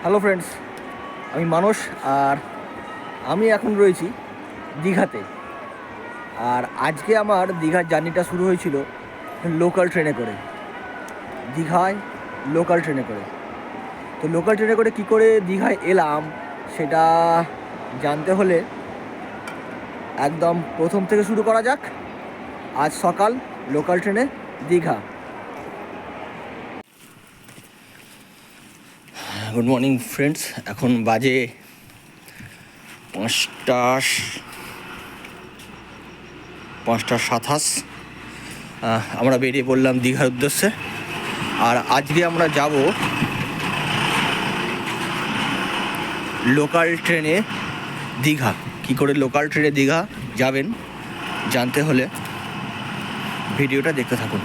Hello friends, আমি মানস। আর আমি এখন রয়েছি দীঘাতে। আর আজকে আমার দীঘার জার্নিটা শুরু হয়েছিল লোকাল ট্রেনে করে, দীঘায় লোকাল ট্রেনে করে। তো লোকাল ট্রেনে করে কী করে দীঘায় এলাম সেটা জানতে হলে একদম প্রথম থেকে শুরু করা যাক। আজ সকাল লোকাল ট্রেনে দীঘা। গুড মর্নিং ফ্রেন্ডস, এখন বাজে 5:27। আমরা বেরিয়ে পড়লাম দীঘার উদ্দেশ্যে। আর আজকে আমরা যাব লোকাল ট্রেনে দীঘা। কী করে লোকাল ট্রেনে দীঘা যাবেন জানতে হলে ভিডিওটা দেখতে থাকুন।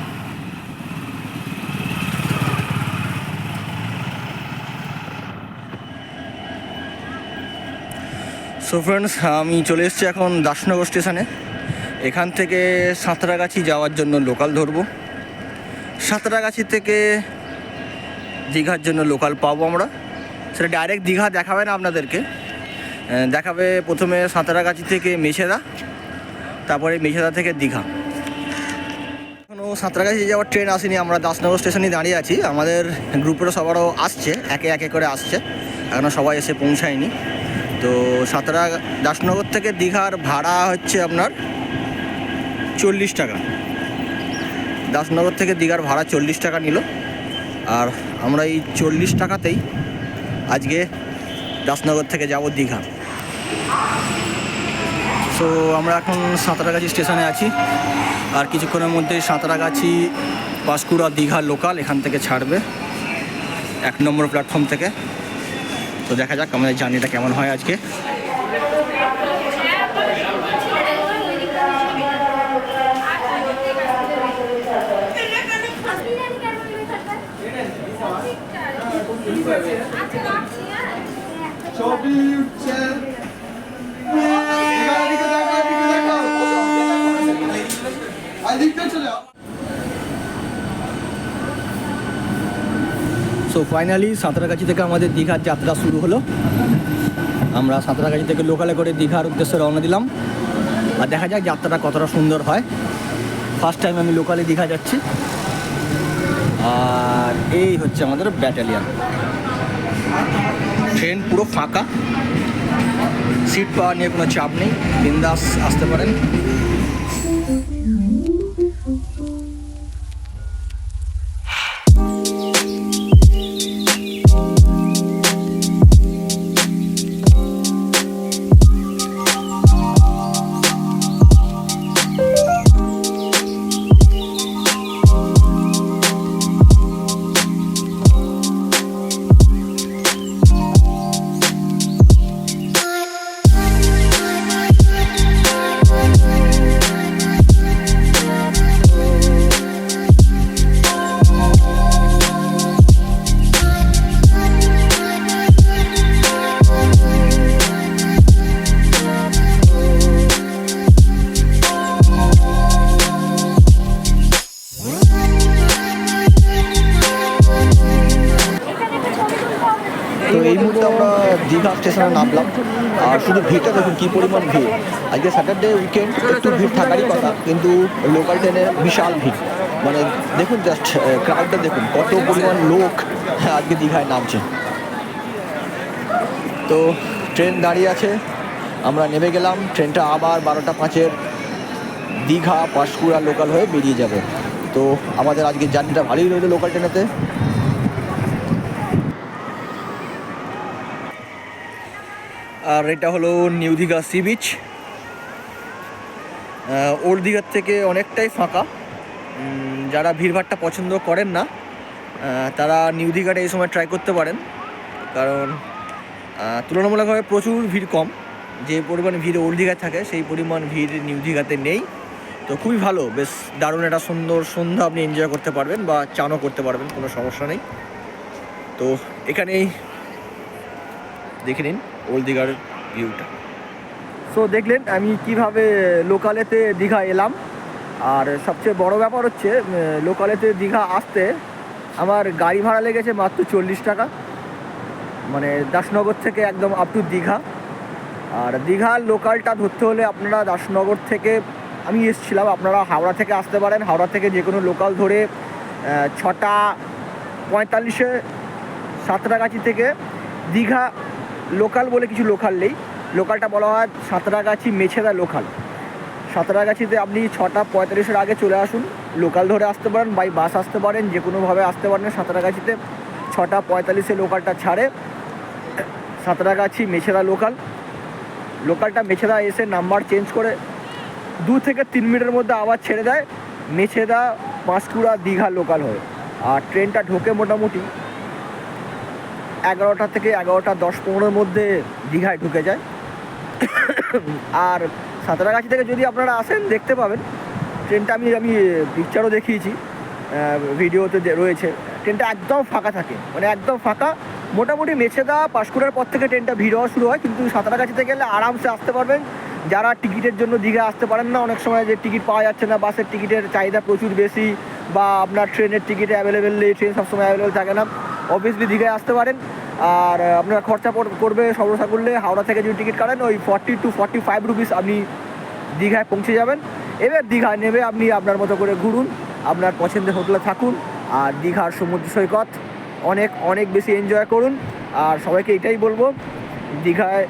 সো ফ্রেন্ডস, আমি চলে এসেছি এখন দাসনগর স্টেশনে। এখান থেকে সাঁতরাগাছি যাওয়ার জন্য লোকাল ধরবো। সাঁতরাগাছি থেকে দীঘার জন্য লোকাল পাবো আমরা। সেটা ডাইরেক্ট দীঘা দেখাবে না আপনাদেরকে, দেখাবে প্রথমে সাঁতরাগাছি থেকে মেছেদা, তারপরে মেছেদা থেকে দীঘা। এখনও সাঁতরাগাছি যাওয়ার ট্রেন আসেনি, আমরা দাসনগর স্টেশনে দাঁড়িয়ে আছি। আমাদের গ্রুপেরও সবারও আসছে, একে একে করে আসছে, এখনও সবাই এসে পৌঁছায়নি। তো দাসনগর থেকে দীঘার ভাড়া হচ্ছে আপনার 40 টাকা। দাসনগর থেকে দীঘার ভাড়া 40 টাকা নিল। আর আমরা এই 40 টাকাতেই আজকে দাসনগর থেকে যাব দীঘা। সো আমরা এখন সাঁতরাগাছি স্টেশনে আছি। আর কিছুক্ষণের মধ্যেই সাঁতরাগাছি, পাঁশকুড়া, দীঘা লোকাল এখান থেকে ছাড়বে 1 নম্বর প্ল্যাটফর্ম থেকে। তো দেখা যাক আমাদের জার্নিটা কেমন হয় আজকে। সো ফাইনালি সাঁতরাগাছি থেকে আমাদের দীঘার যাত্রা শুরু হলো। আমরা সাঁতরাগাছি থেকে লোকালে করে দীঘার উদ্দেশ্যে রওনা দিলাম। আর দেখা যাক যাত্রাটা কতটা সুন্দর হয়। ফার্স্ট টাইম আমি লোকালে দীঘা যাচ্ছি। আর এই হচ্ছে আমাদের ব্যাটালিয়ন। ট্রেন পুরো ফাঁকা, সিট পাওয়া নিয়ে কোনো চাপ নেই, বিন্দাস আসতে পারেন। তো এই মুহূর্তে আমরা দীঘা স্টেশনে নামলাম। আর শুধু ভিড়টা দেখুন কী পরিমাণ ভিড়। আজকে স্যাটারডে উইকেন্ড, একটু ভিড় থাকারই কথা, কিন্তু লোকাল ট্রেনে বিশাল ভিড়। মানে দেখুন জাস্ট ক্রাউডটা দেখুন, কত পরিমাণ লোক আজকে দীঘায় নামছে। তো ট্রেন দাঁড়িয়ে আছে, আমরা নেমে গেলাম। ট্রেনটা আবার 12টা 5-এর দীঘা পাঁশকুড়া লোকাল হয়ে বেরিয়ে যাবে। তো আমাদের আজকে জার্নিটা ভালোই রইল লোকাল ট্রেনেতে। আর এটা হলো new Digha sea beach. Old দীঘার থেকে অনেকটাই ফাঁকা। যারা ভিড়ভাড়টা পছন্দ করেন না তারা নিউ দীঘাটা এই সময় ট্রাই করতে পারেন, কারণ তুলনামূলকভাবে প্রচুর ভিড় কম। যে পরিমাণ ভিড় ওল্ড দীঘায় থাকে সেই পরিমাণ ভিড় নিউ দীঘাতে নেই। তো খুবই ভালো, বেশ দারুণ একটা সুন্দর সন্ধ্যা আপনি এনজয় করতে পারবেন বা চানও করতে পারবেন, কোনো সমস্যা নেই। তো এখানেই দেখে নিন ওল্ড দীঘার ভিউটা। সো দেখলেন আমি কিভাবে লোকালেতে দীঘা এলাম। আর সবচেয়ে বড় ব্যাপার হচ্ছে লোকালেতে দীঘা আসতে আমার গাড়ি ভাড়া লেগেছে মাত্র 40 টাকা। মানে দাসনগর থেকে একদম আপ টু দীঘা। আর দীঘার লোকালটা ধরতে হলে আপনারা দাসনগর থেকে, আমি এসেছিলাম, আপনারা হাওড়া থেকে আসতে পারেন। হাওড়া থেকে যে কোনো লোকাল ধরে 6:45 সাঁতরাগাছি থেকে দীঘা লোকাল বলে কিছু লোকাল নেই, লোকালটা বলা হয় সাঁতরাগাছি মেছেদা লোকাল। সাঁতরাগাছিতে আপনি 6:45 আগে চলে আসুন, লোকাল ধরে আসতে পারেন, বাই বাস আসতে পারেন, যে কোনোভাবে আসতে পারেন। সাঁতরাগাছিতে 6:45 লোকালটা ছাড়ে, সাঁতরাগাছি মেছেদা লোকালটা মেছেদা এসে নাম্বার চেঞ্জ করে 2 থেকে 3 মিনিটের মধ্যে আবার ছেড়ে দেয় মেছেদা পাঁশকুড়া দীঘা লোকাল হয়ে। আর ট্রেনটা ঢোকে মোটামুটি 11টা থেকে 11:10-15 মধ্যে দীঘায় ঢুকে যায়। আর সাঁতরাগাছি থেকে যদি আপনারা আসেন দেখতে পাবেন ট্রেনটা, আমি পিকচারও দেখিয়েছি, ভিডিওতে রয়েছে, ট্রেনটা একদম ফাঁকা থাকে, মানে একদম ফাঁকা। মোটামুটি মেছেদা পাঁশকুড়ার পর থেকে ট্রেনটা ভিড় হওয়া শুরু হয়, কিন্তু সাঁতরাগাছিতে গেলে আরামসে আসতে পারবেন। যারা টিকিটের জন্য দীঘা আসতে পারেন না, অনেক সময় যে টিকিট পাওয়া যাচ্ছে না, বাসের টিকিটের চাহিদা প্রচুর বেশি, বা আপনার ট্রেনের টিকিট অ্যাভেলেবেল নেই, ট্রেন সবসময় অ্যাভেলেবেল থাকে না, অবভিয়াসলি দীঘায় আসতে পারেন। আর আপনার খরচা করবে সর্বসা করলে হাওড়া থেকে যদি টিকিট কাটেন ওই 40 to 45 রুপিস আপনি দীঘায় পৌঁছে যাবেন। এবার দীঘায় নেমে আপনি আপনার মতো করে ঘুরুন, আপনার পছন্দের হোটেলে থাকুন, আর দীঘার সমুদ্র সৈকত অনেক অনেক বেশি এনজয় করুন। আর সবাইকে এটাই বলবো, দীঘায়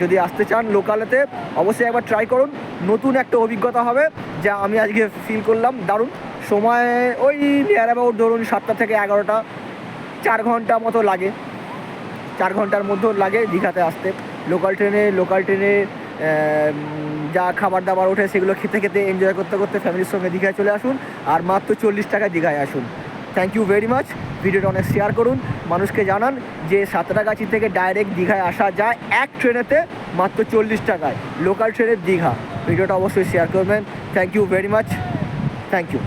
যদি আসতে চান লোকালেতে অবশ্যই একবার ট্রাই করুন, নতুন একটা অভিজ্ঞতা হবে, যা আমি আজকে ফিল করলাম। দারুণ সময়, ওই নিয়ার অ্যাবাউট ধরুন 7টা থেকে 11টা, 4 ঘন্টা মতো লাগে, 4 ঘন্টার মধ্যে লাগে দীঘাতে আসতে। লোকাল ট্রেনে যা খাবার দাবার ওঠে সেগুলো খেতে খেতে এনজয় করতে করতে ফ্যামিলির সঙ্গে দীঘায় চলে আসুন, আর মাত্র 40 টাকায় দীঘায় আসুন। Thank you very much. ভিডিওটা অনেক শেয়ার করুন, মানুষকে জানান যে সাঁতরাগাছি থেকে ডাইরেক্ট দীঘায় আসা যায় এক ট্রেনেতে মাত্র 40 টাকায়, লোকাল ট্রেনের দীঘা। ভিডিওটা অবশ্যই শেয়ার করবেন। Thank you very much, thank you.